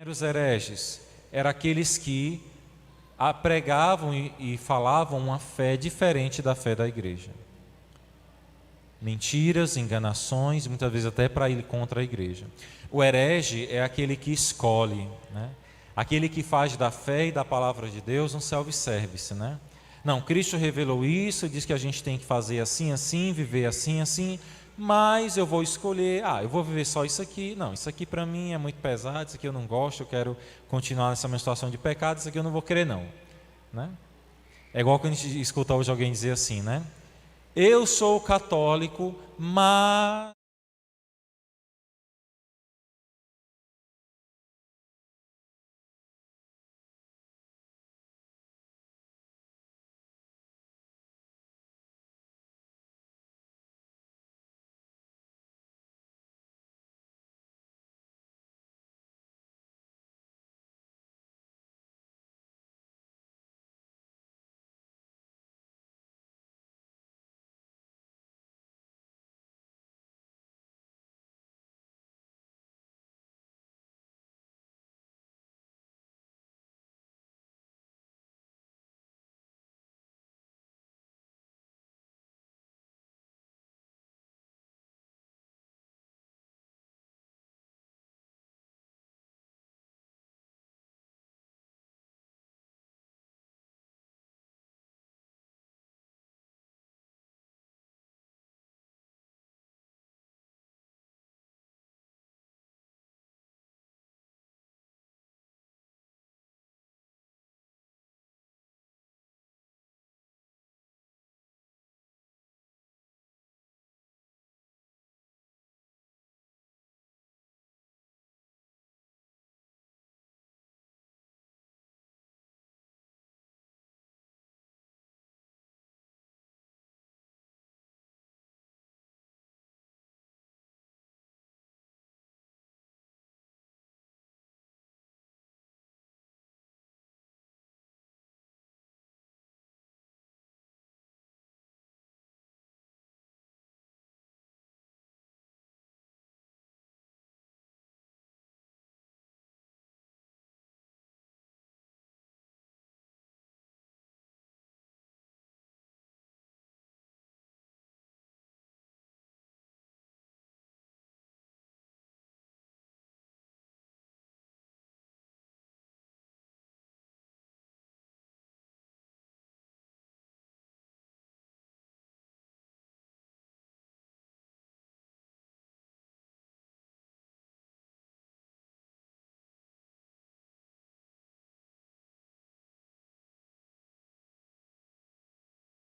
Os hereges eram aqueles que pregavam e falavam uma fé diferente da fé da igreja. Mentiras, enganações, muitas vezes até para ir contra a igreja. O herege é aquele que escolhe, né? Aquele que faz da fé e da palavra de Deus um self-service, né? Não, Cristo revelou isso, diz que a gente tem que fazer assim, assim, viver assim, assim, mas eu vou escolher, eu vou viver só isso aqui. Não, isso aqui para mim é muito pesado, isso aqui eu não gosto, eu quero continuar nessa minha situação de pecado, isso aqui eu não vou querer não, né? É igual quando a gente escuta hoje alguém dizer assim, né? Eu sou católico, mas...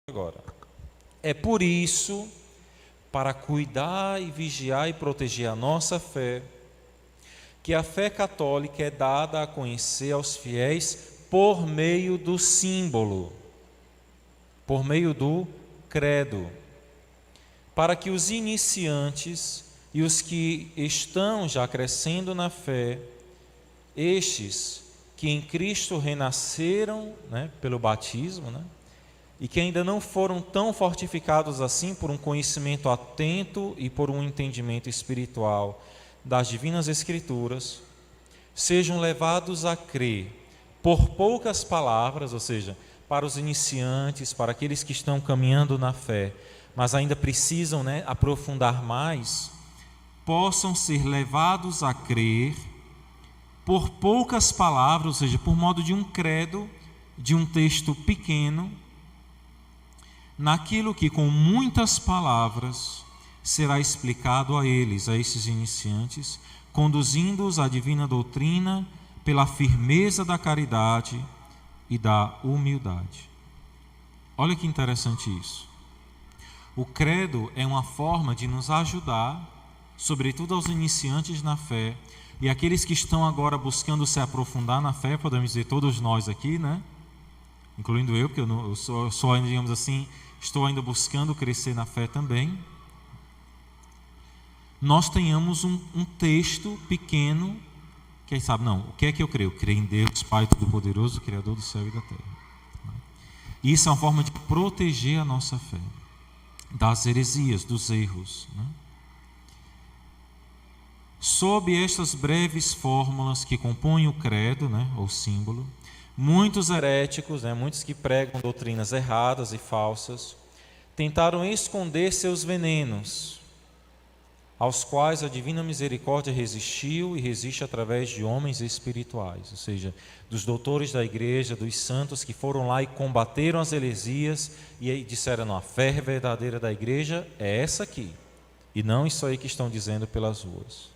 Agora, é por isso, para cuidar e vigiar e proteger a nossa fé, que a fé católica é dada a conhecer aos fiéis por meio do símbolo, por meio do credo, para que os iniciantes e os que estão já crescendo na fé, estes que em Cristo renasceram, né, pelo batismo, né, e que ainda não foram tão fortificados assim por um conhecimento atento e por um entendimento espiritual das divinas Escrituras, sejam levados a crer por poucas palavras, ou seja, para os iniciantes, para aqueles que estão caminhando na fé, mas ainda precisam, né, aprofundar mais, possam ser levados a crer por poucas palavras, ou seja, por modo de um credo, de um texto pequeno, naquilo que com muitas palavras será explicado a eles, a esses iniciantes, conduzindo-os à divina doutrina pela firmeza da caridade e da humildade. Olha que interessante isso. O credo é uma forma de nos ajudar, sobretudo aos iniciantes na fé, e aqueles que estão agora buscando se aprofundar na fé, podemos dizer todos nós aqui, né? Incluindo eu, porque eu sou ainda, digamos assim, estou ainda buscando crescer na fé também. Nós tenhamos um texto pequeno, que aí sabe, não, o que é que eu creio? Eu creio em Deus, Pai Todo-Poderoso, Criador do céu e da terra. Isso é uma forma de proteger a nossa fé das heresias, dos erros, né? Sob estas breves fórmulas que compõem o credo, né, ou símbolo, muitos heréticos, né, muitos que pregam doutrinas erradas e falsas, tentaram esconder seus venenos, aos quais a divina misericórdia resistiu e resiste através de homens espirituais, ou seja, dos doutores da igreja, dos santos que foram lá e combateram as heresias e aí disseram: não, a fé verdadeira da igreja é essa aqui, e não isso aí que estão dizendo pelas ruas.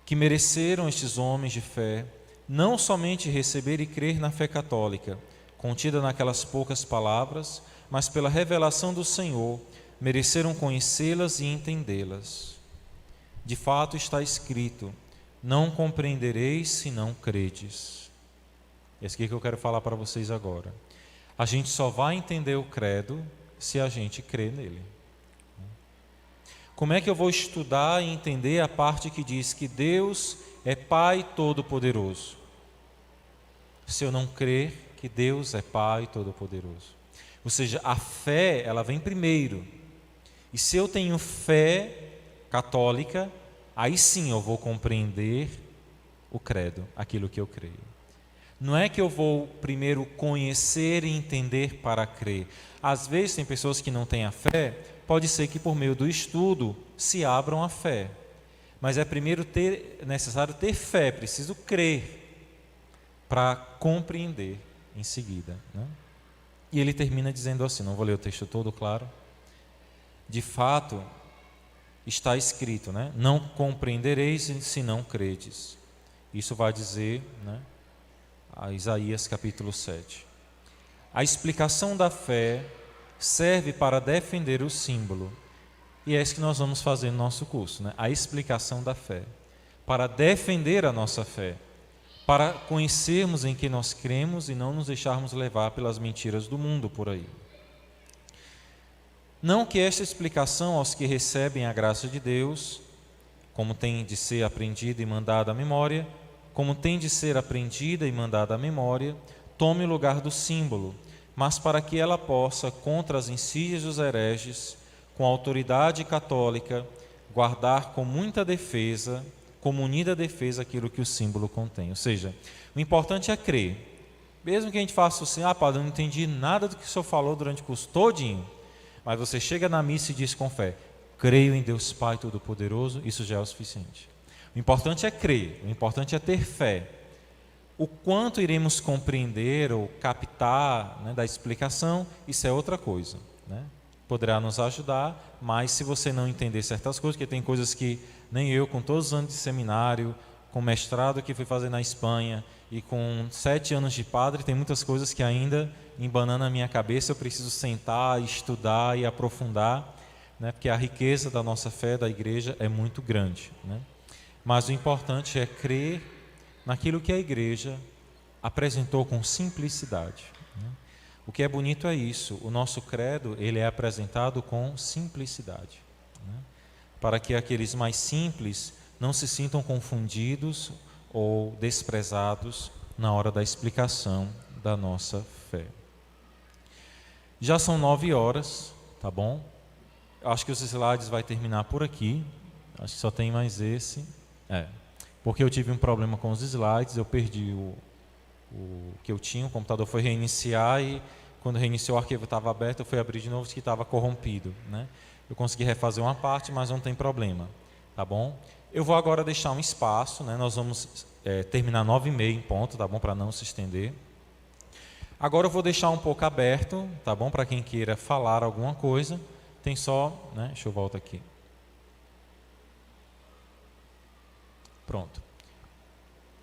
Que mereceram estes homens de fé não somente receber e crer na fé católica, contida naquelas poucas palavras, mas pela revelação do Senhor, mereceram conhecê-las e entendê-las. De fato está escrito: não compreendereis se não credes. É isso que eu quero falar para vocês agora. A gente só vai entender o credo se a gente crê nele. Como é que eu vou estudar e entender a parte que diz que Deus é Pai Todo-Poderoso, se eu não crer que Deus é Pai Todo-Poderoso? Ou seja, a fé, ela vem primeiro. E se eu tenho fé católica, aí sim eu vou compreender o credo, aquilo que eu creio. Não é que eu vou primeiro conhecer e entender para crer. Às vezes tem pessoas que não têm a fé, pode ser que por meio do estudo se abram à fé. Mas é primeiro necessário ter fé, preciso crer para compreender em seguida, né? E ele termina dizendo assim, não vou ler o texto todo, claro. De fato, está escrito, né? Não compreendereis se não credes. Isso vai dizer, né, a Isaías capítulo 7. A explicação da fé serve para defender o símbolo. E é isso que nós vamos fazer no nosso curso, né? A explicação da fé. Para defender a nossa fé. Para conhecermos em que nós cremos e não nos deixarmos levar pelas mentiras do mundo por aí. Não que esta explicação aos que recebem a graça de Deus, como tem de ser aprendida e mandada à memória, tome o lugar do símbolo, mas para que ela possa, contra as insídias dos hereges, com autoridade católica, guardar com muita defesa, como unida defesa, aquilo que o símbolo contém. Ou seja, o importante é crer. Mesmo que a gente faça assim: ah, padre, eu não entendi nada do que o senhor falou durante o curso todinho. Mas você chega na missa e diz com fé: creio em Deus Pai Todo-Poderoso, isso já é o suficiente. O importante é crer, o importante é ter fé. O quanto iremos compreender ou captar, né, da explicação, isso é outra coisa, né? Poderá nos ajudar, mas se você não entender certas coisas, porque tem coisas que nem eu, com todos os anos de seminário, com mestrado que fui fazer na Espanha e com 7 anos de padre, tem muitas coisas que ainda embanando na minha cabeça, eu preciso sentar, estudar e aprofundar, né? Porque a riqueza da nossa fé, da igreja, é muito grande, né? Mas o importante é crer naquilo que a igreja apresentou com simplicidade, né? O que é bonito é isso, o nosso credo, ele é apresentado com simplicidade, né? Para que aqueles mais simples não se sintam confundidos ou desprezados na hora da explicação da nossa fé. Já são 9 horas, tá bom? Acho que os slides vai terminar por aqui. Acho que só tem mais esse. Porque eu tive um problema com os slides, eu perdi o que eu tinha, o computador foi reiniciar e quando reiniciou o arquivo estava aberto, eu fui abrir de novo, que estava corrompido, né? Eu consegui refazer uma parte, mas não tem problema, tá bom? Eu vou agora deixar um espaço, né? Nós vamos terminar 9h30 em ponto, tá bom? Para não se estender. Agora eu vou deixar um pouco aberto, tá bom? Para quem queira falar alguma coisa. Tem só, né? Deixa eu voltar aqui. Pronto.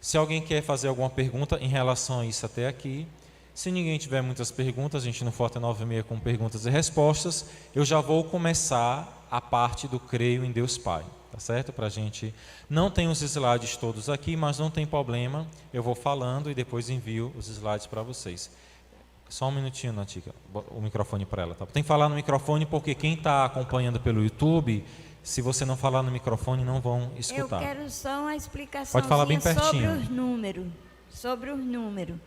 Se alguém quer fazer alguma pergunta em relação a isso até aqui, se ninguém tiver muitas perguntas, a gente não for até 9h30 com perguntas e respostas, eu já vou começar a parte do creio em Deus Pai, tá certo? Para a gente, não tem os slides todos aqui, mas não tem problema, eu vou falando e depois envio os slides para vocês. Só um minutinho, Natica, o microfone para ela, tá? Tem que falar no microfone porque quem está acompanhando pelo YouTube, se você não falar no microfone, não vão escutar. Eu quero só uma explicação Pode falar bem pertinho. sobre os números.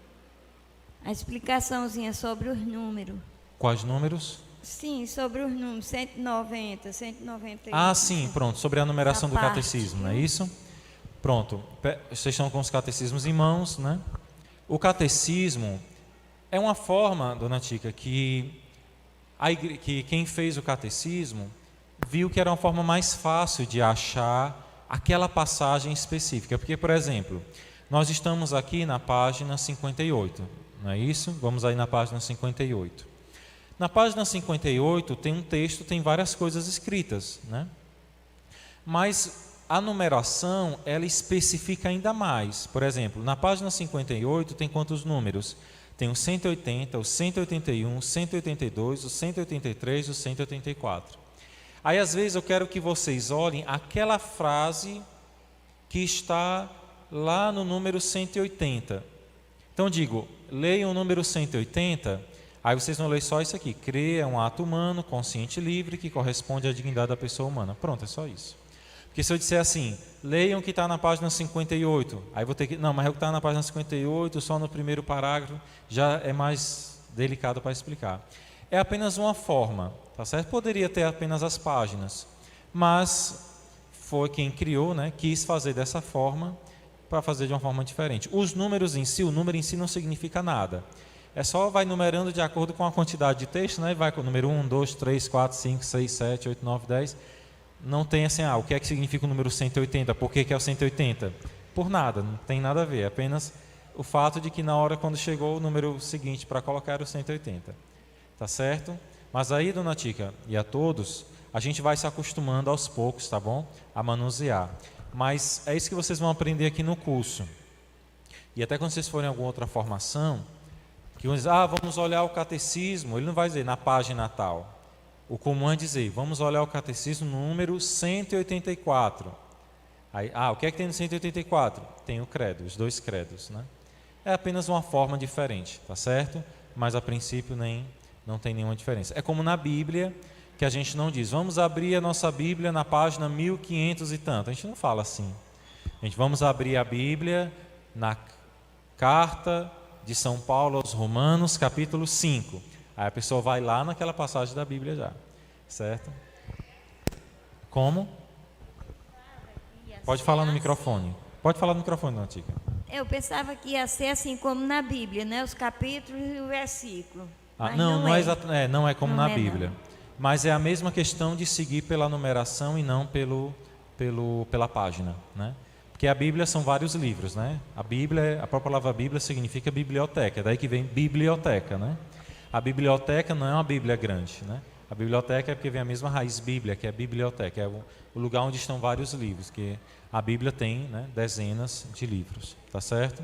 A explicaçãozinha sobre os números. Quais números? Sim, sobre os números 190, 191. Ah, sim, pronto, sobre a numeração Essa do parte, catecismo, não é viu? isso? Pronto, vocês estão com os catecismos em mãos, né? O catecismo é uma forma, dona Tica, que quem fez o catecismo viu que era uma forma mais fácil de achar aquela passagem específica. Porque, por exemplo, nós estamos aqui na página 58, não é isso? Vamos aí na página 58. Na página 58 tem um texto, tem várias coisas escritas, né? Mas a numeração, ela especifica ainda mais. Por exemplo, na página 58 tem quantos números? Tem o 180, o 181, o 182, o 183 e o 184. Aí, às vezes, eu quero que vocês olhem aquela frase que está lá no número 180. Então, digo, leiam o número 180, aí vocês vão ler só isso aqui. Crer é um ato humano, consciente e livre, que corresponde à dignidade da pessoa humana. Pronto, é só isso. Porque se eu disser assim, leiam o que está na página 58, aí vou ter que... Não, mas o que está na página 58, só no primeiro parágrafo, já é mais delicado para explicar. É apenas uma forma, tá certo? Poderia ter apenas as páginas, mas foi quem criou, né? Quis fazer dessa forma, para fazer de uma forma diferente. Os números em si, o número em si não significa nada. É só vai numerando de acordo com a quantidade de texto, né? Vai com o número 1, 2, 3, 4, 5, 6, 7, 8, 9, 10... Não tem assim, o que é que significa o número 180? Por que é o 180? Por nada, não tem nada a ver. É apenas o fato de que na hora quando chegou o número seguinte para colocar era o 180. Tá certo? Mas aí, dona Tica, e a todos, a gente vai se acostumando aos poucos, tá bom? A manusear. Mas é isso que vocês vão aprender aqui no curso. E até quando vocês forem em alguma outra formação, que vão dizer, vamos olhar o catecismo, ele não vai dizer na página tal. O comum é dizer, vamos olhar o catecismo número 184. Aí, o que é que tem no 184? Tem o credo, os dois credos, né? É apenas uma forma diferente, tá certo? Mas a princípio não tem nenhuma diferença. É como na Bíblia, que a gente não diz, vamos abrir a nossa Bíblia na página 1500 e tanto. A gente não fala assim. A gente vamos abrir a Bíblia na carta de São Paulo aos Romanos, capítulo 5. Aí a pessoa vai lá naquela passagem da Bíblia já, certo? Como? Pode falar no microfone. Pode falar no microfone, dona Tica. Eu pensava que ia ser assim como na Bíblia, né? Os capítulos e o versículo. Mas Não é como Não na é, Bíblia. não. Mas é a mesma questão de seguir pela numeração e não pela página, né? Porque a Bíblia são vários livros, né? A própria palavra Bíblia significa biblioteca, daí que vem biblioteca, né? A biblioteca não é uma Bíblia grande, né? A biblioteca é porque vem a mesma raiz Bíblia, que é biblioteca, é o lugar onde estão vários livros, que a Bíblia tem, né, dezenas de livros, tá certo?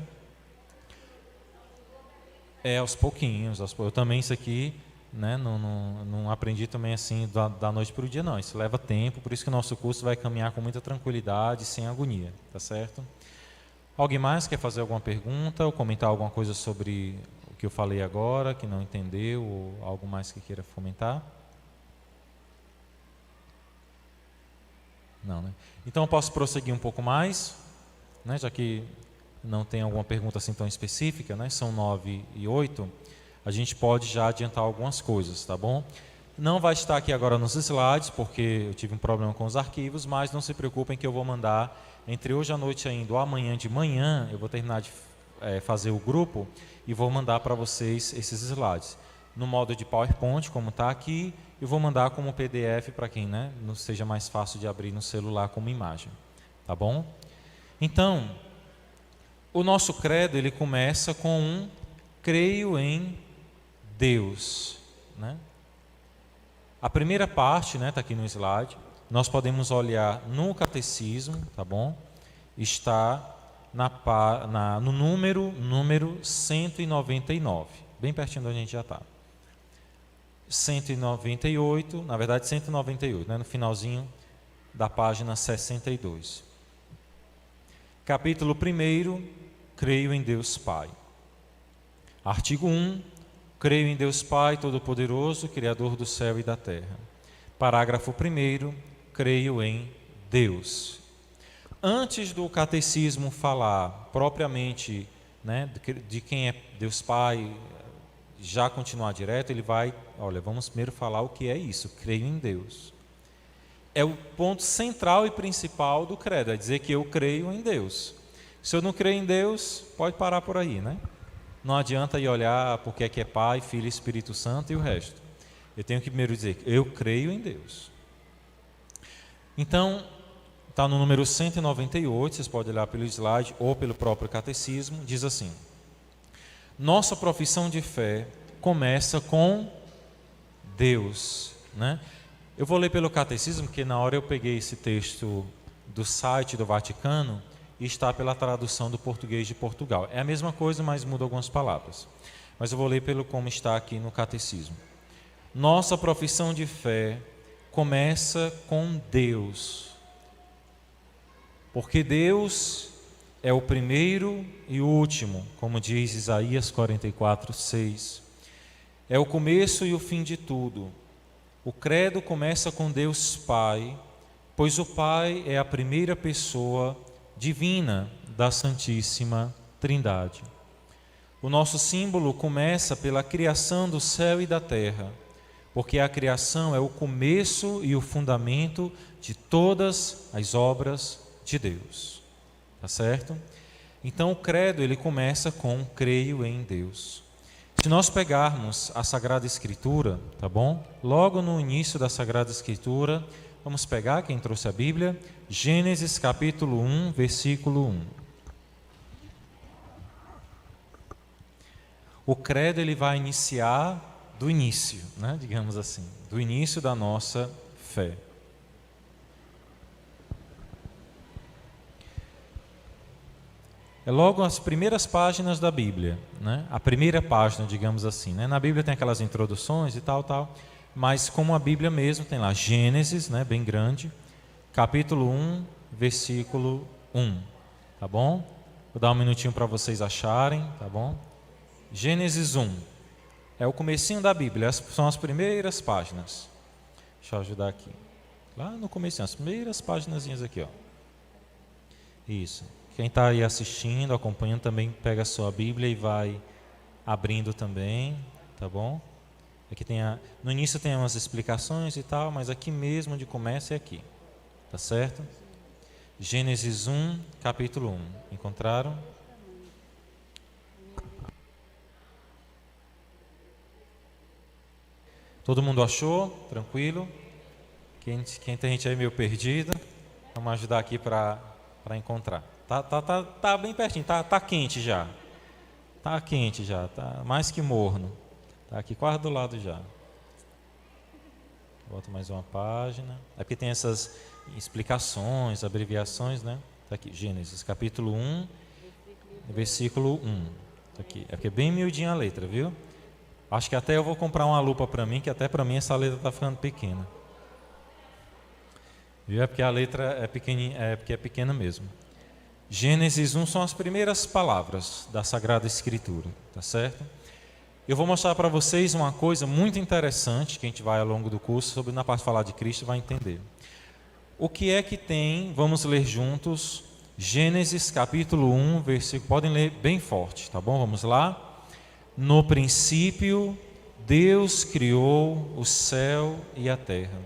Aos pouquinhos, eu também isso aqui, né, não aprendi também assim da noite para o dia, não. Isso leva tempo, por isso que o nosso curso vai caminhar com muita tranquilidade, sem agonia, tá certo? Alguém mais quer fazer alguma pergunta ou comentar alguma coisa sobre o que eu falei agora, que não entendeu, ou algo mais que queira comentar? Não, né? Então eu posso prosseguir um pouco mais, né? Já que não tem alguma pergunta assim tão específica, né? São 9:08, a gente pode já adiantar algumas coisas, tá bom? Não vai estar aqui agora nos slides, porque eu tive um problema com os arquivos, mas não se preocupem que eu vou mandar entre hoje à noite ainda ou amanhã de manhã, eu vou terminar de fazer o grupo e vou mandar para vocês esses slides. No modo de PowerPoint, como está aqui, eu vou mandar como PDF para quem, né, não seja mais fácil de abrir no celular como imagem. Tá bom? Então, o nosso credo, ele começa com um creio em Deus, né? A primeira parte, né, está aqui no slide, nós podemos olhar no catecismo, tá bom? Está no número 199, bem pertinho de onde a gente já está. 198, na verdade 198, né, no finalzinho da página 62. Capítulo 1, creio em Deus Pai. Artigo 1, creio em Deus Pai Todo-Poderoso, Criador do céu e da terra. Parágrafo 1, creio em Deus. Antes do catecismo falar propriamente, né, de quem é Deus Pai, já continuar direto, ele vai, olha, vamos primeiro falar o que é isso, creio em Deus. É o ponto central e principal do credo, é dizer que eu creio em Deus. Se eu não creio em Deus, pode parar por aí, né? Não adianta ir olhar porque é que é Pai, Filho e Espírito Santo e o resto. Eu tenho que primeiro dizer, eu creio em Deus. Então, está no número 198, vocês podem olhar pelo slide ou pelo próprio catecismo, diz assim: nossa profissão de fé começa com Deus, né? Eu vou ler pelo catecismo, porque na hora eu peguei esse texto do site do Vaticano e está pela tradução do português de Portugal. É a mesma coisa, mas muda algumas palavras. Mas eu vou ler pelo como está aqui no catecismo. Nossa profissão de fé começa com Deus, porque Deus é o primeiro e o último, como diz Isaías 44:6. É o começo e o fim de tudo. O credo começa com Deus Pai, pois o Pai é a primeira pessoa divina da Santíssima Trindade. O nosso símbolo começa pela criação do céu e da terra, porque a criação é o começo e o fundamento de todas as obras de Deus. Tá certo? Então o credo ele começa com creio em Deus. Se nós pegarmos a Sagrada Escritura, tá bom? Logo no início da Sagrada Escritura, vamos pegar, quem trouxe a Bíblia, Gênesis capítulo 1, versículo 1. O credo ele vai iniciar do início, né? Digamos assim, do início da nossa fé. É logo as primeiras páginas da Bíblia, né? A primeira página, digamos assim, né? Na Bíblia tem aquelas introduções e tal, mas como a Bíblia mesmo tem lá Gênesis, né? Bem grande, capítulo 1, versículo 1, tá bom? Vou dar um minutinho para vocês acharem, tá bom? Gênesis 1, é o comecinho da Bíblia, são as primeiras páginas. Deixa eu ajudar aqui, lá no comecinho, as primeiras páginazinhas aqui, ó. Isso. Quem está aí assistindo, acompanhando, também pega a sua Bíblia e vai abrindo também, tá bom? Aqui tem no início tem umas explicações e tal, mas aqui mesmo onde começa é aqui, tá certo? Gênesis 1, capítulo 1. Encontraram? Todo mundo achou? Tranquilo? Quem tem gente aí meio perdido, vamos ajudar aqui para encontrar. Tá bem pertinho, tá quente já. Tá quente já, tá mais que morno. Tá aqui quase do lado já. Bota mais uma página. É porque tem essas explicações, abreviações, né? Tá aqui, Gênesis, capítulo 1, versículo 1. Tá aqui. É porque é bem miudinha a letra, viu? Acho que até eu vou comprar uma lupa para mim, que até para mim essa letra tá ficando pequena. Viu? É porque a letra é pequenininha, é porque é pequena mesmo. Gênesis 1 são as primeiras palavras da Sagrada Escritura, tá certo? Eu vou mostrar para vocês uma coisa muito interessante que a gente vai ao longo do curso, sobre na parte de falar de Cristo, vai entender. O que é que tem, vamos ler juntos, Gênesis capítulo 1, versículo, podem ler bem forte, tá bom? Vamos lá. No princípio, Deus criou o céu e a terra.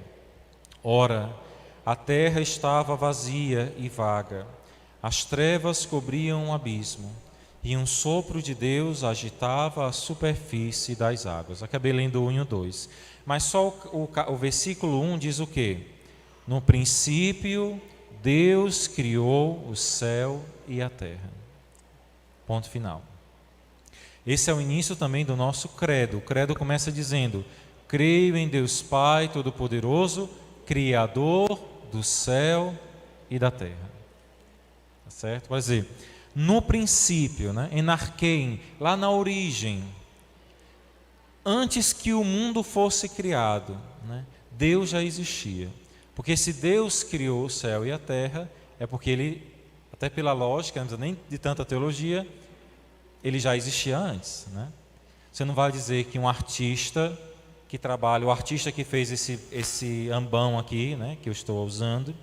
Ora, a terra estava vazia e vaga, as trevas cobriam o abismo, e um sopro de Deus agitava a superfície das águas. Acabei lendo o 1 e o 2. Mas só o versículo 1 diz o quê? No princípio, Deus criou o céu e a terra. Ponto final. Esse é o início também do nosso credo. O credo começa dizendo: creio em Deus Pai Todo-Poderoso, Criador do céu e da terra. Tá certo? Vai dizer, no princípio, né? Enarquein, lá na origem, antes que o mundo fosse criado, né? Deus já existia. Porque se Deus criou o céu e a terra, é porque ele, até pela lógica, não precisa nem de tanta teologia, ele já existia antes, né? Você não vai dizer que um artista que trabalha, o artista que fez esse ambão aqui, né, que eu estou usando,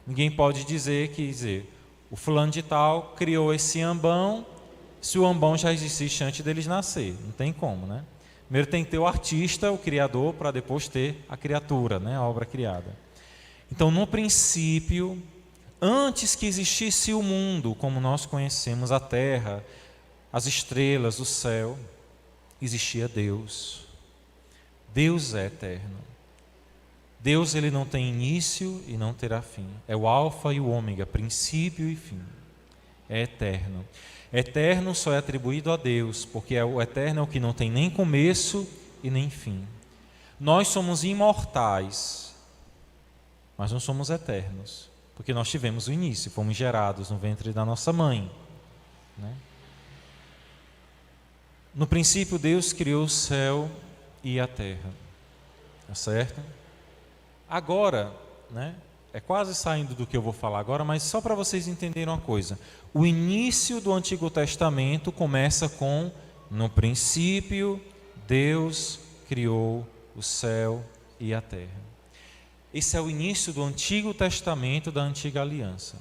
ninguém pode dizer o fulano de tal criou esse ambão, se o ambão já existisse antes deles nascer, não tem como, né? Primeiro tem que ter o artista, o criador, para depois ter a criatura, né? A obra criada. Então, no princípio, antes que existisse o mundo, como nós conhecemos, a terra, as estrelas, o céu, existia Deus. Deus é eterno. Deus, ele não tem início e não terá fim. É o alfa e o ômega, princípio e fim. É eterno. Eterno só é atribuído a Deus, porque o eterno é o que não tem nem começo e nem fim. Nós somos imortais, mas não somos eternos, porque nós tivemos o início, fomos gerados no ventre da nossa mãe, né? No princípio, Deus criou o céu e a terra, tá certo? Agora, né, é quase saindo do que eu vou falar agora, mas só para vocês entenderem uma coisa. O início do Antigo Testamento começa com: no princípio, Deus criou o céu e a terra. Esse é o início do Antigo Testamento, da Antiga Aliança.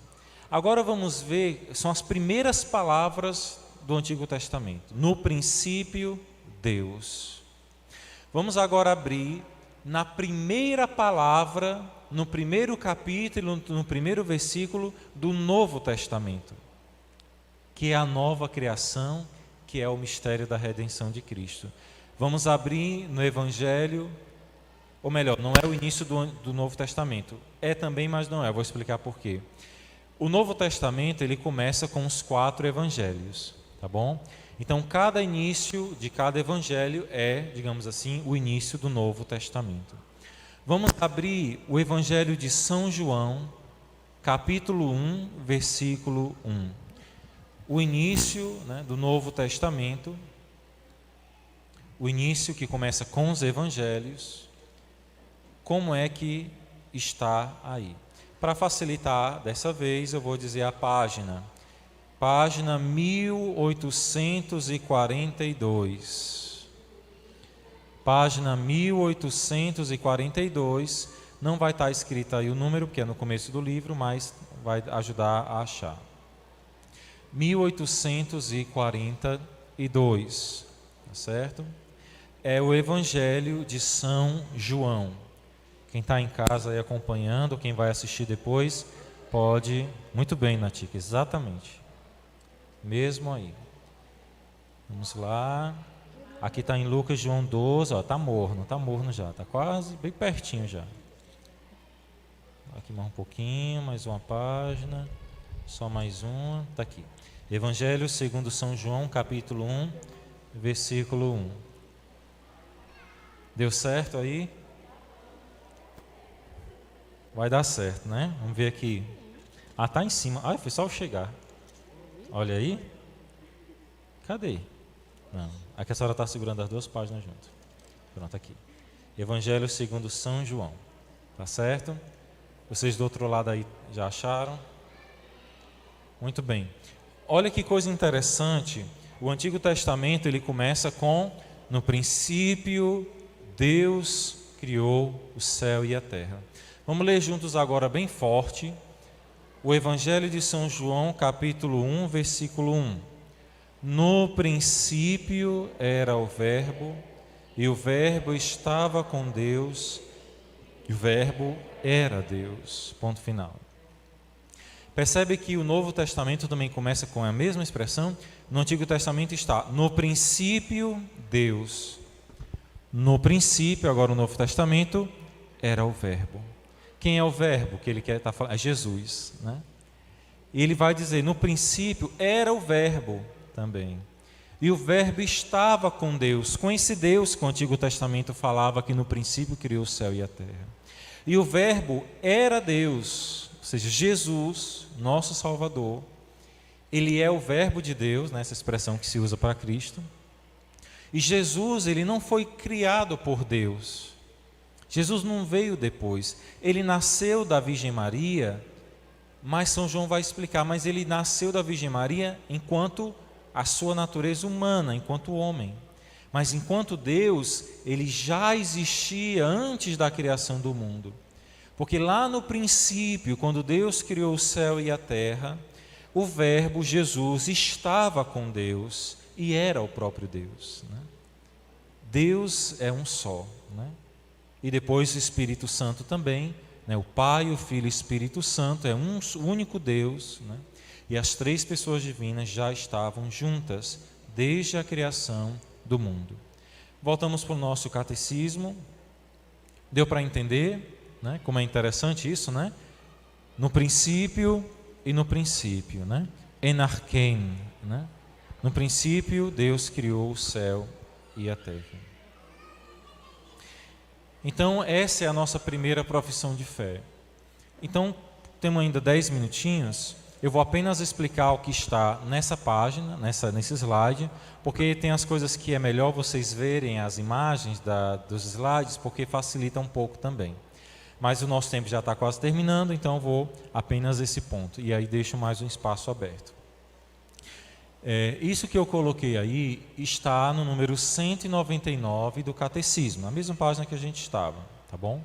Agora vamos ver, são as primeiras palavras do Antigo Testamento. No princípio, Deus. Vamos agora abrir na primeira palavra, no primeiro capítulo, no primeiro versículo do Novo Testamento, que é a nova criação, que é o mistério da redenção de Cristo. Vamos abrir no Evangelho, ou melhor, não é o início do Novo Testamento. É também, mas não é. Vou explicar por quê. O Novo Testamento, ele começa com os 4 evangelhos, tá bom? Então, cada início de cada evangelho é, digamos assim, o início do Novo Testamento. Vamos abrir o Evangelho de São João, capítulo 1, versículo 1. O início, né, do Novo Testamento, o início que começa com os evangelhos, como é que está aí? Para facilitar, dessa vez, eu vou dizer a página. Página 1842. Página 1842. Não vai estar escrito aí o número, porque é no começo do livro, mas vai ajudar a achar. 1842, tá certo? É o Evangelho de São João. Quem está em casa aí acompanhando, quem vai assistir depois, pode... Muito bem, Natica, exatamente. Mesmo aí. Vamos lá. Aqui está em Lucas, João 12, ó, tá morno já, tá quase bem pertinho já. Aqui mais um pouquinho, mais uma página, só mais uma, tá aqui. Evangelho segundo São João, capítulo 1, versículo 1. Deu certo aí? Vai dar certo, né? Vamos ver aqui. Ah, tá em cima. Ah, foi só eu chegar. Olha aí. Cadê? Não. Aqui a senhora está segurando as 2 páginas junto. Pronto, aqui. Evangelho segundo São João. Tá certo? Vocês do outro lado aí já acharam? Muito bem. Olha que coisa interessante. O Antigo Testamento, ele começa com: no princípio, Deus criou o céu e a terra. Vamos ler juntos agora bem forte o Evangelho de São João, capítulo 1, versículo 1. No princípio era o Verbo, e o Verbo estava com Deus, e o Verbo era Deus. Ponto final. Percebe que o Novo Testamento também começa com a mesma expressão? No Antigo Testamento está: no princípio, Deus. No princípio, agora o Novo Testamento, era o Verbo. Quem é o Verbo que ele quer estar falando? É Jesus, né? E ele vai dizer: no princípio era o Verbo também. E o Verbo estava com Deus, com esse Deus que o Antigo Testamento falava que no princípio criou o céu e a terra. E o Verbo era Deus, ou seja, Jesus, nosso Salvador. Ele é o Verbo de Deus, né, essa expressão que se usa para Cristo. E Jesus, ele não foi criado por Deus. Jesus não veio depois. Ele nasceu da Virgem Maria, mas São João vai explicar, mas ele nasceu da Virgem Maria enquanto a sua natureza humana, enquanto homem. Mas enquanto Deus, ele já existia antes da criação do mundo. Porque lá no princípio, quando Deus criou o céu e a terra, o Verbo, Jesus, estava com Deus e era o próprio Deus, né? Deus é um só, né? E depois o Espírito Santo também, né? O Pai, o Filho e o Espírito Santo é um único Deus, né? E as três pessoas divinas já estavam juntas desde a criação do mundo. Voltamos para o nosso catecismo. Deu para entender, né? Como é interessante isso, né? No princípio e no princípio, né? En archen, né? No princípio, Deus criou o céu e a terra. Então, essa é a nossa primeira profissão de fé. Então, temos ainda 10 minutinhos. Eu vou apenas explicar o que está nessa página, nesse slide, porque tem as coisas que é melhor vocês verem as imagens dos slides, porque facilita um pouco também. Mas o nosso tempo já está quase terminando, então eu vou apenas esse ponto. E aí deixo mais um espaço aberto. Isso que eu coloquei aí está no número 199 do Catecismo, na mesma página que a gente estava, tá bom?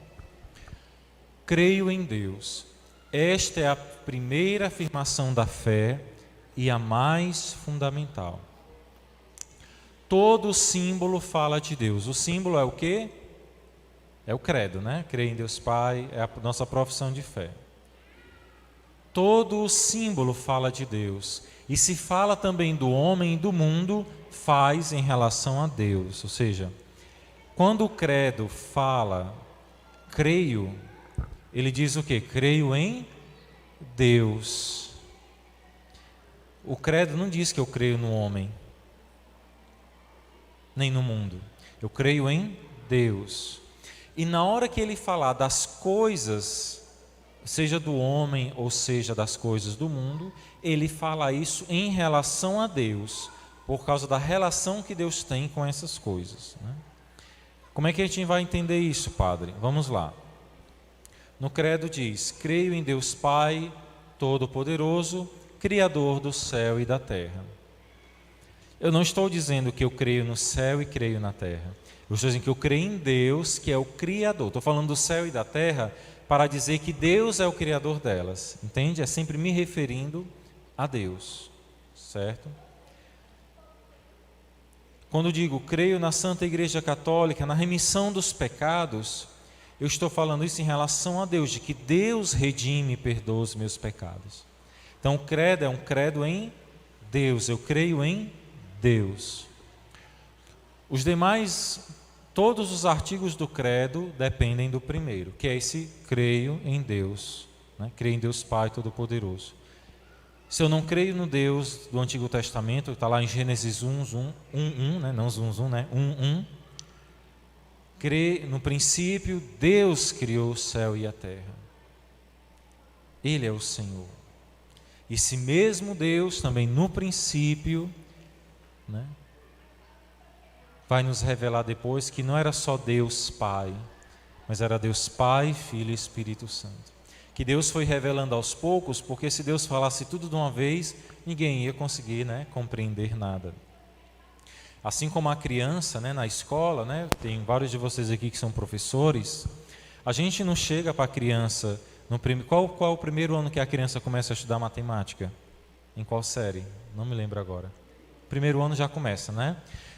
Creio em Deus. Esta é a primeira afirmação da fé e a mais fundamental. Todo símbolo fala de Deus. O símbolo é o quê? É o credo, né? Creio em Deus Pai, é a nossa profissão de fé. Todo símbolo fala de Deus. E se fala também do homem e do mundo, faz em relação a Deus. Ou seja, quando o credo fala, creio, ele diz o quê? Creio em Deus. O credo não diz que eu creio no homem, nem no mundo. Eu creio em Deus. E na hora que ele falar das coisas, seja do homem ou seja das coisas do mundo, ele fala isso em relação a Deus, por causa da relação que Deus tem com essas coisas, né? Como é que a gente vai entender isso, padre? Vamos lá. No credo diz: creio em Deus Pai Todo-Poderoso, Criador do céu e da terra. Eu não estou dizendo que eu creio no céu e creio na terra. Eu estou dizendo que eu creio em Deus, que é o Criador. Estou falando do céu e da terra para dizer que Deus é o Criador delas. Entende? É sempre me referindo a Deus. Certo? Quando digo creio na Santa Igreja Católica, na remissão dos pecados, eu estou falando isso em relação a Deus, de que Deus redime e perdoa os meus pecados. Então o credo é um credo em Deus, eu creio em Deus. Os demais, todos os artigos do credo dependem do primeiro, que é esse creio em Deus, né? Creio em Deus Pai Todo-Poderoso. Se eu não creio no Deus do Antigo Testamento, está lá em Gênesis 1, né? Não 1, né? 1. No princípio, Deus criou o céu e a terra. Ele é o Senhor. E esse mesmo Deus também no princípio, né, vai nos revelar depois que não era só Deus Pai, mas era Deus Pai, Filho e Espírito Santo. Que Deus foi revelando aos poucos, porque se Deus falasse tudo de uma vez, ninguém ia conseguir, né, compreender nada. Assim como a criança, né, na escola, né, tem vários de vocês aqui que são professores, a gente não chega para a criança, qual é o primeiro ano que a criança começa a estudar matemática? Em qual série? Não me lembro agora. Primeiro ano já começa, né?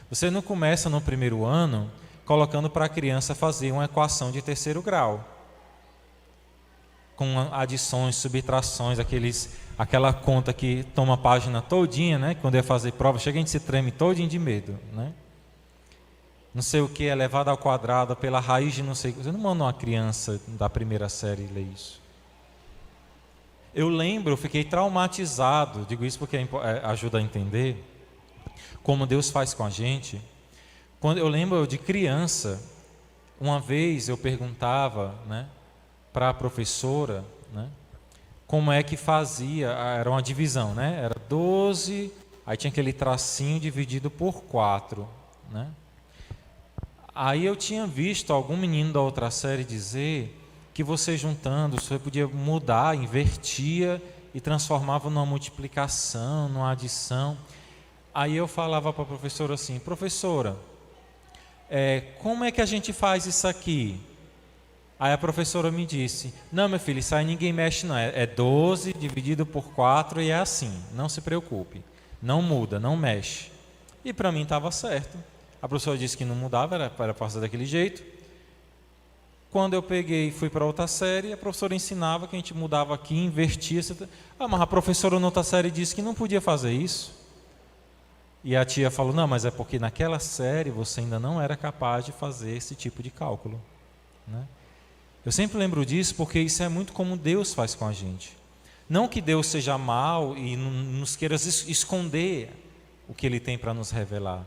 Você não começa no primeiro ano colocando para a criança fazer uma equação de terceiro grau, com adições, subtrações, aquela conta que toma a página todinha, né? Quando é fazer prova, chega a gente se treme todinho de medo, né? Não sei o que, elevado ao quadrado pela raiz de não sei. Você não manda uma criança da primeira série ler isso. Eu lembro, eu fiquei traumatizado, digo isso porque ajuda a entender como Deus faz com a gente. Quando eu lembro de criança, uma vez eu perguntava, né, para a professora, né, como é que fazia, era uma divisão, né, era 12, aí tinha aquele tracinho dividido por 4, né. Aí eu tinha visto algum menino da outra série dizer que você juntando, você podia mudar, invertia e transformava numa multiplicação, numa adição. Aí eu falava para a professora assim: professora, como é que a gente faz isso aqui? Aí a professora me disse: não, meu filho, isso aí ninguém mexe não, é 12 dividido por 4 e é assim, não se preocupe, não muda, não mexe. E para mim estava certo. A professora disse que não mudava, era para fazer daquele jeito. Quando eu peguei e fui para outra série, a professora ensinava que a gente mudava aqui, invertia. Mas a professora na outra série disse que não podia fazer isso. E a tia falou, não, mas é porque naquela série você ainda não era capaz de fazer esse tipo de cálculo, né? Eu sempre lembro disso porque isso é muito como Deus faz com a gente. Não que Deus seja mau e nos queira esconder o que Ele tem para nos revelar.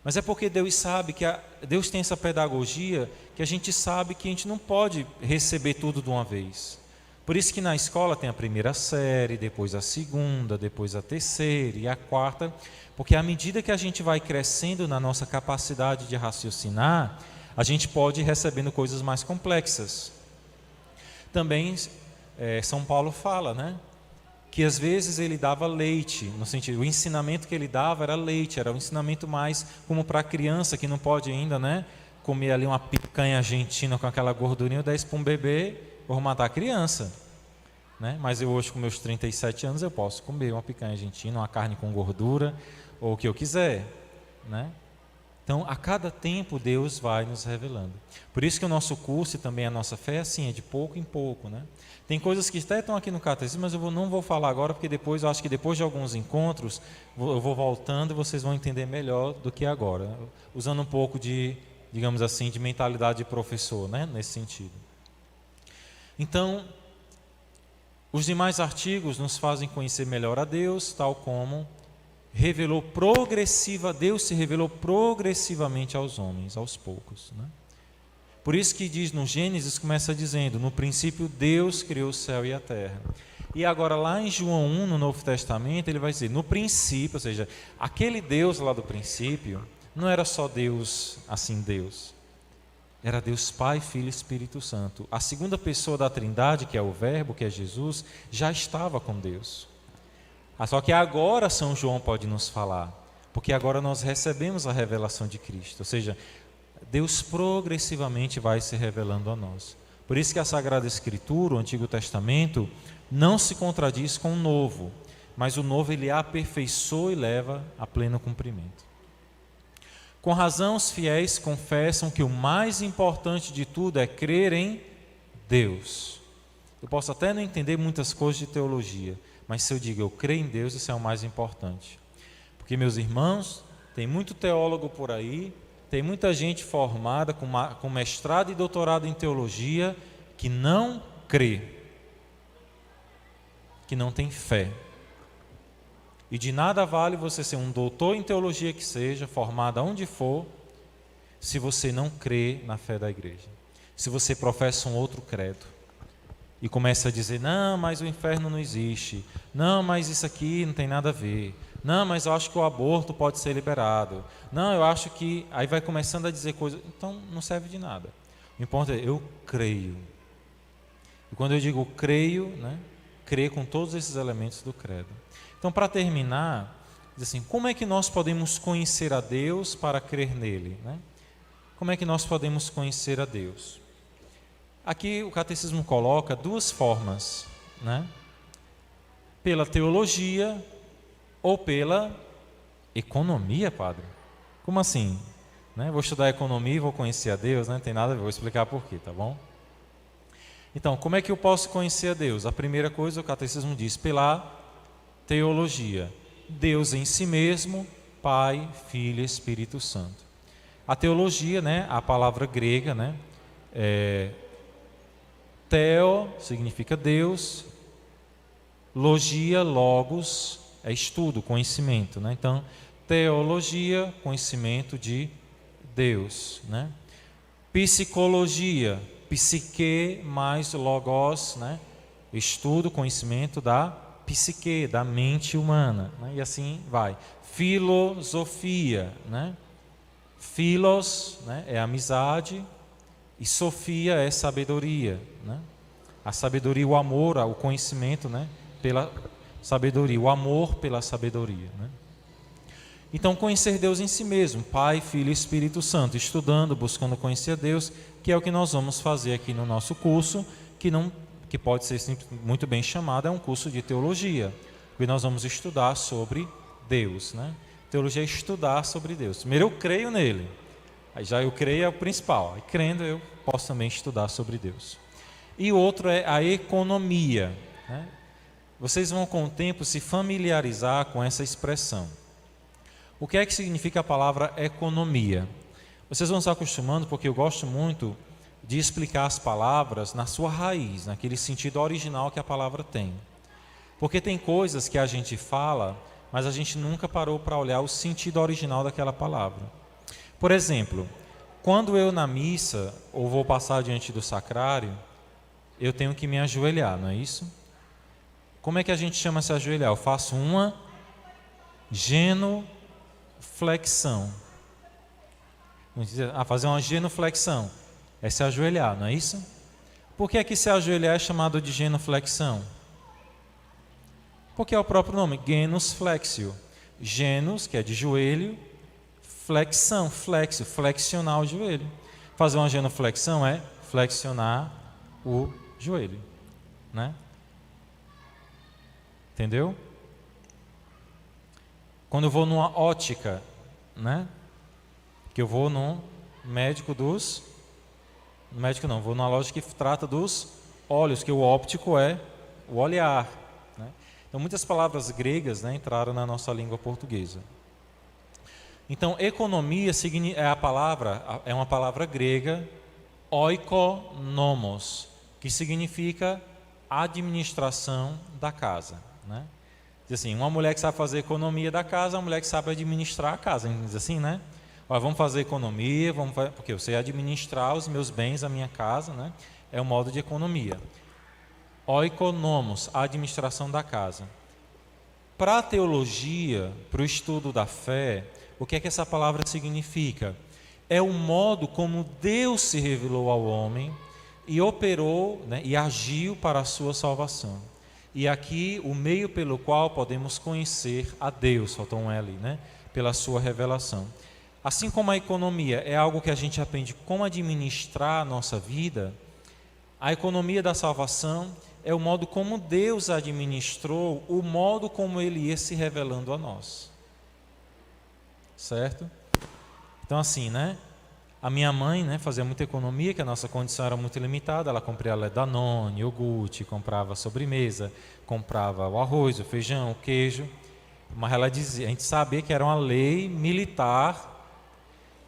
Mas é porque Deus sabe que Deus tem essa pedagogia que a gente sabe que a gente não pode receber tudo de uma vez. Por isso que na escola tem a primeira série, depois a segunda, depois a terceira e a quarta, porque à medida que a gente vai crescendo na nossa capacidade de raciocinar, a gente pode ir recebendo coisas mais complexas. Também São Paulo fala, né, que às vezes ele dava leite, no sentido, o ensinamento que ele dava era leite, era um ensinamento mais como para a criança que não pode ainda, né, comer ali uma picanha argentina com aquela gordurinha, eu dar isso para um bebê, vou matar a criança, né? Mas eu hoje com meus 37 anos eu posso comer uma picanha argentina, uma carne com gordura, ou o que eu quiser, né? Então, a cada tempo Deus vai nos revelando. Por isso que o nosso curso e também a nossa fé é assim, é de pouco em pouco, né? Tem coisas que até estão aqui no catecismo, mas eu não vou falar agora, porque depois, eu acho que depois de alguns encontros, eu vou voltando e vocês vão entender melhor do que agora, usando um pouco de, digamos assim, de mentalidade de professor, né? Nesse sentido. Então, os demais artigos nos fazem conhecer melhor a Deus, tal como Deus se revelou progressivamente aos homens, aos poucos, né? Por isso que diz no Gênesis, começa dizendo, no princípio Deus criou o céu e a terra. E agora lá em João 1, no Novo Testamento, ele vai dizer, no princípio, ou seja, aquele Deus lá do princípio, não era só Deus, assim Deus, era Deus Pai, Filho e Espírito Santo. A segunda pessoa da Trindade, que é o Verbo, que é Jesus, já estava com Deus. Só que agora São João pode nos falar, porque agora nós recebemos a revelação de Cristo, ou seja, Deus progressivamente vai se revelando a nós. Por isso que a Sagrada Escritura, o Antigo Testamento, não se contradiz com o Novo, mas o Novo ele aperfeiçoa e leva a pleno cumprimento. Com razão, os fiéis confessam que o mais importante de tudo é crer em Deus. Eu posso até não entender muitas coisas de teologia, mas se eu digo eu creio em Deus, isso é o mais importante. Porque, meus irmãos, tem muito teólogo por aí, tem muita gente formada com mestrado e doutorado em teologia que não crê, que não tem fé. E de nada vale você ser um doutor em teologia que seja, formado aonde for, se você não crê na fé da igreja. Se você professa um outro credo e começa a dizer, não, mas o inferno não existe, não, mas isso aqui não tem nada a ver, não, mas eu acho que o aborto pode ser liberado, não, eu acho que... Aí vai começando a dizer coisas, então não serve de nada. O importante é, eu creio. E quando eu digo creio, né, crer com todos esses elementos do credo. Então, para terminar, diz assim, como é que nós podemos conhecer a Deus para crer nele, né? Como é que nós podemos conhecer a Deus? Aqui o catecismo coloca duas formas, né? Pela teologia ou pela economia, padre. Como assim? Né? Vou estudar economia e vou conhecer a Deus, né? Não tem nada a ver, vou explicar por quê, tá bom? Então, como é que eu posso conhecer a Deus? A primeira coisa, o catecismo diz, pela teologia. Deus em si mesmo, Pai, Filho e Espírito Santo. A teologia, né, a palavra grega, né, theo significa Deus, logia, logos, é estudo, conhecimento, né? Então, teologia, conhecimento de Deus, né? Psicologia, psique mais logos, né? Estudo, conhecimento da psique, da mente humana, né? E assim vai. Filosofia, né? Philos, né, é amizade, e sofia é sabedoria, né? A sabedoria, o amor, o conhecimento, né, pela sabedoria, o amor pela sabedoria, né? Então, conhecer Deus em si mesmo, Pai, Filho e Espírito Santo, estudando, buscando conhecer Deus, que é o que nós vamos fazer aqui no nosso curso, que pode ser muito bem chamado, é um curso de teologia, porque nós vamos estudar sobre Deus, né? Teologia é estudar sobre Deus. Primeiro eu creio nele. Aí já eu creio é o principal. Aí crendo eu posso também estudar sobre Deus. E o outro é a economia, né? Vocês vão com o tempo se familiarizar com essa expressão. O que é que significa a palavra economia? Vocês vão se acostumando, porque eu gosto muito de explicar as palavras na sua raiz, naquele sentido original que a palavra tem. Porque tem coisas que a gente fala, mas a gente nunca parou para olhar o sentido original daquela palavra. Por exemplo, quando eu na missa, ou vou passar diante do sacrário, eu tenho que me ajoelhar, não é isso? Como é que a gente chama se ajoelhar? Eu faço uma genuflexão. Fazer uma genuflexão é se ajoelhar, não é isso? Por que é que se ajoelhar é chamado de genuflexão? Porque é o próprio nome, genus flexio. Genus, que é de joelho, flexão, flexo, flexionar o joelho. Fazer uma genuflexão é flexionar o joelho, né? Entendeu? Quando eu vou numa ótica, né? Que eu vou num médico dos... Médico não, vou numa loja que trata dos olhos, que o óptico é o olhar, né? Então muitas palavras gregas, né, entraram na nossa língua portuguesa. Então economia é uma palavra grega, oikonomos, que significa administração da casa, né? Diz assim, uma mulher que sabe fazer economia da casa, uma mulher que sabe administrar a casa, diz assim, né? Olha, vamos fazer economia, porque eu sei administrar os meus bens, a minha casa, né? É o modo de economia. Oikonomos, a administração da casa. Para a teologia, para o estudo da fé, o que é que essa palavra significa? É o modo como Deus se revelou ao homem e operou, né, e agiu para a sua salvação. E aqui o meio pelo qual podemos conhecer a Deus, faltou um L, né? Pela sua revelação. Assim como a economia é algo que a gente aprende como administrar a nossa vida, a economia da salvação é o modo como Deus administrou, o modo como Ele ia se revelando a nós. Certo? Então assim, né? A minha mãe, né, fazia muita economia, que a nossa condição era muito limitada. Ela comprava Danone, iogurte, comprava sobremesa, comprava o arroz, o feijão, o queijo. Mas ela dizia, a gente sabia que era uma lei militar,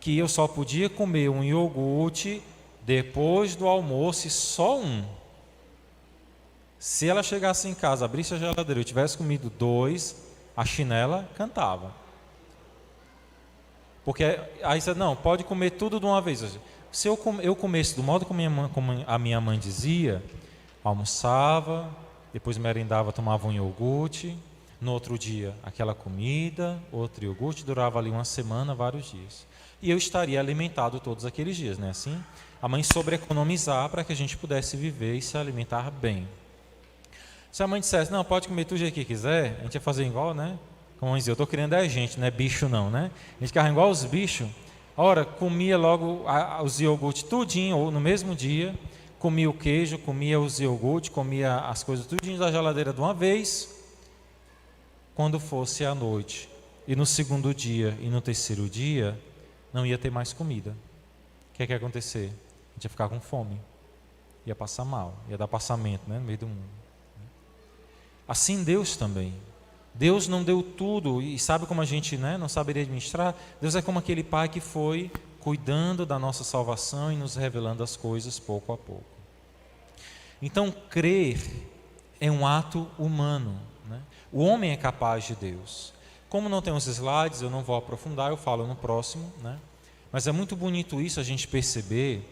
que eu só podia comer um iogurte depois do almoço e só um. Se ela chegasse em casa, abrisse a geladeira e eu tivesse comido 2, a chinela cantava. Porque aí você, não, pode comer tudo de uma vez. Se eu comesse do modo como a minha mãe dizia, almoçava, depois merendava, tomava um iogurte, no outro dia aquela comida, outro iogurte, durava ali uma semana, vários dias. E eu estaria alimentado todos aqueles dias, né? Assim, a mãe sobreeconomizar para que a gente pudesse viver e se alimentar bem. Se a mãe dissesse, não, pode comer tudo o jeito que quiser, a gente ia fazer igual, né? Como dizia, eu estou criando é gente, não é bicho não, né? A gente ficava igual os bichos. Ora, comia logo os iogurtes tudinho, ou no mesmo dia, comia o queijo, comia os iogurtes, comia as coisas tudinho da geladeira de uma vez, quando fosse à noite. E no segundo dia e no terceiro dia, não ia ter mais comida. O que é que ia acontecer? A gente ia ficar com fome, ia passar mal, ia dar passamento, né, no meio do mundo. Assim Deus também. Deus não deu tudo, e sabe como a gente, né, não saberia administrar? Deus é como aquele pai que foi cuidando da nossa salvação e nos revelando as coisas pouco a pouco. Então, crer é um ato humano, né? O homem é capaz de Deus. Como não tem os slides, eu não vou aprofundar, eu falo no próximo, né? Mas é muito bonito isso, a gente perceber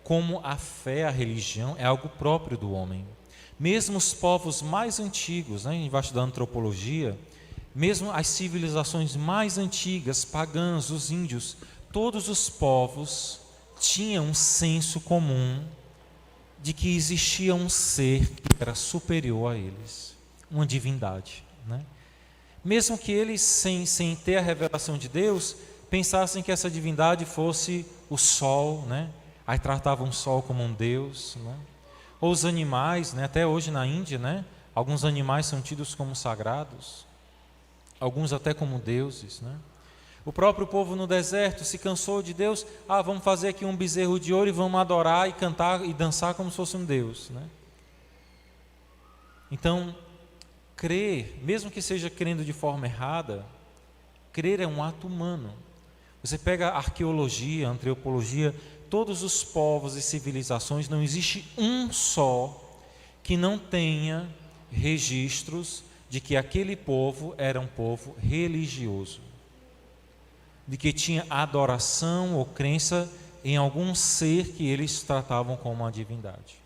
como a fé, a religião é algo próprio do homem. Mesmo os povos mais antigos, né, a gente vai estudar antropologia, mesmo as civilizações mais antigas, pagãs, os índios, todos os povos tinham um senso comum de que existia um ser que era superior a eles, uma divindade, né? Mesmo que eles, sem ter a revelação de Deus, pensassem que essa divindade fosse o sol, né? Aí tratavam o sol como um Deus, né? Ou os animais, né? Até hoje na Índia, né? Alguns animais são tidos como sagrados, alguns até como deuses, né? O próprio povo no deserto se cansou de Deus. Vamos fazer aqui um bezerro de ouro e vamos adorar e cantar e dançar como se fosse um Deus, né? Então, crer, mesmo que seja crendo de forma errada, crer é um ato humano. Você pega a arqueologia, a antropologia, todos os povos e civilizações, não existe um só que não tenha registros de que aquele povo era um povo religioso, de que tinha adoração ou crença em algum ser que eles tratavam como uma divindade.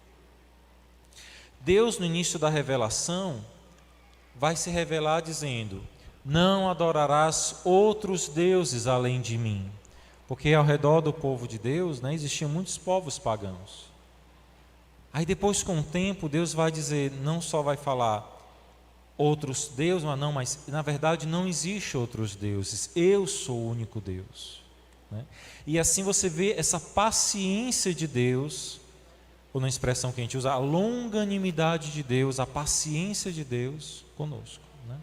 Deus, no início da revelação, vai se revelar dizendo: não adorarás outros deuses além de mim. Porque ao redor do povo de Deus, né, existiam muitos povos pagãos. Aí depois, com o tempo, Deus vai dizer, não só vai falar outros deuses, mas na verdade não existe outros deuses, eu sou o único Deus, né? E assim você vê essa paciência de Deus, ou na expressão que a gente usa, a longanimidade de Deus, a paciência de Deus conosco, né?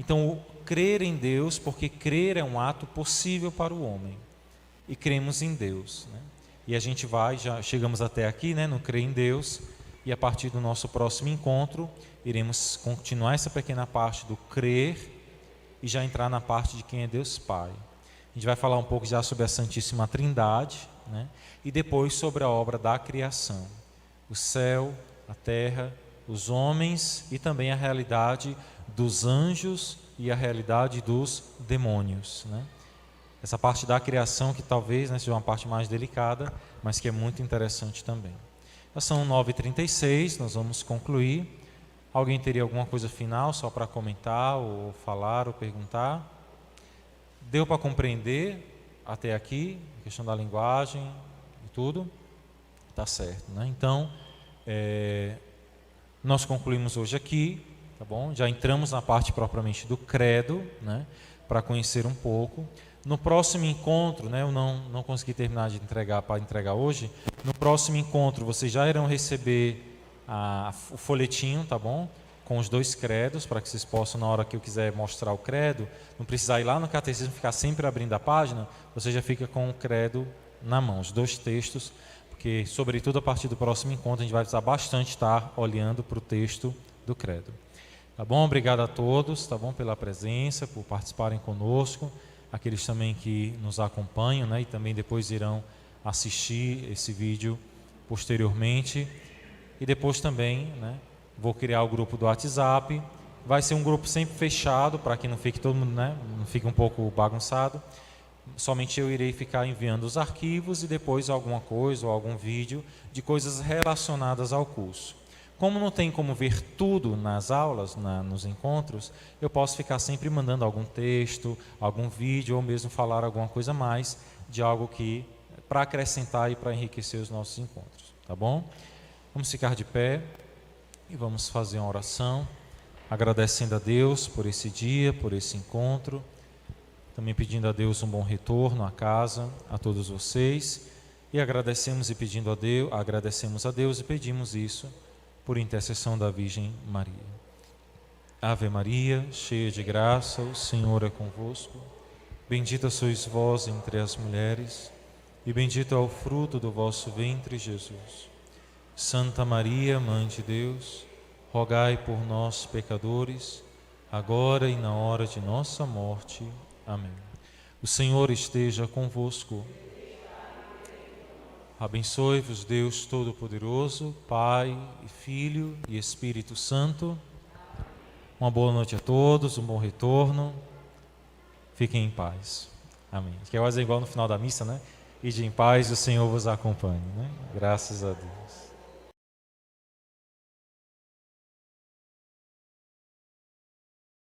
Então, crer em Deus, porque crer é um ato possível para o homem, e cremos em Deus, né? E a gente já chegamos até aqui, né, no crer em Deus, e a partir do nosso próximo encontro, iremos continuar essa pequena parte do crer e já entrar na parte de quem é Deus Pai. A gente vai falar um pouco já sobre a Santíssima Trindade, né? E depois sobre a obra da criação, o céu, a terra, os homens e também a realidade dos anjos e a realidade dos demônios, né? Essa parte da criação que talvez, né, seja uma parte mais delicada, mas que é muito interessante também. Já são 9h36, nós vamos concluir. Alguém teria alguma coisa final só para comentar, ou falar, ou perguntar? Deu para compreender até aqui, a questão da linguagem e tudo? Tá certo, né? Então, nós concluímos hoje aqui, tá bom? Já entramos na parte propriamente do credo, né, para conhecer um pouco. No próximo encontro, né, eu não consegui terminar de entregar hoje. No próximo encontro, vocês já irão receber o folhetinho, tá bom? Com os 2 credos, para que vocês possam, na hora que eu quiser mostrar o credo, não precisar ir lá no catecismo, ficar sempre abrindo a página, você já fica com o credo na mão, os 2 textos, porque, sobretudo, a partir do próximo encontro, a gente vai precisar bastante estar olhando para o texto do credo. Tá bom? Obrigado a todos, tá bom? Pela presença, por participarem conosco. Aqueles também que nos acompanham, né, e também depois irão assistir esse vídeo posteriormente. E depois também, né, vou criar o grupo do WhatsApp. Vai ser um grupo sempre fechado, para que não fique todo mundo, né, não fique um pouco bagunçado. Somente eu irei ficar enviando os arquivos e depois alguma coisa ou algum vídeo de coisas relacionadas ao curso. Como não tem como ver tudo nas aulas, nos encontros, eu posso ficar sempre mandando algum texto, algum vídeo, ou mesmo falar alguma coisa a mais de algo que para acrescentar e para enriquecer os nossos encontros, tá bom? Vamos ficar de pé e vamos fazer uma oração, agradecendo a Deus por esse dia, por esse encontro, também pedindo a Deus um bom retorno à casa, a todos vocês, e agradecemos a Deus e pedimos isso por intercessão da Virgem Maria. Ave Maria, cheia de graça, o Senhor é convosco. Bendita sois vós entre as mulheres, e bendito é o fruto do vosso ventre, Jesus. Santa Maria, Mãe de Deus, rogai por nós, pecadores, agora e na hora de nossa morte. Amém. O Senhor esteja convosco. Abençoe-vos Deus Todo-Poderoso, Pai, Filho e Espírito Santo. Uma boa noite a todos, um bom retorno. Fiquem em paz. Amém. Que é quase igual no final da missa, né? Ide em paz e o Senhor vos acompanhe, né? Graças a Deus.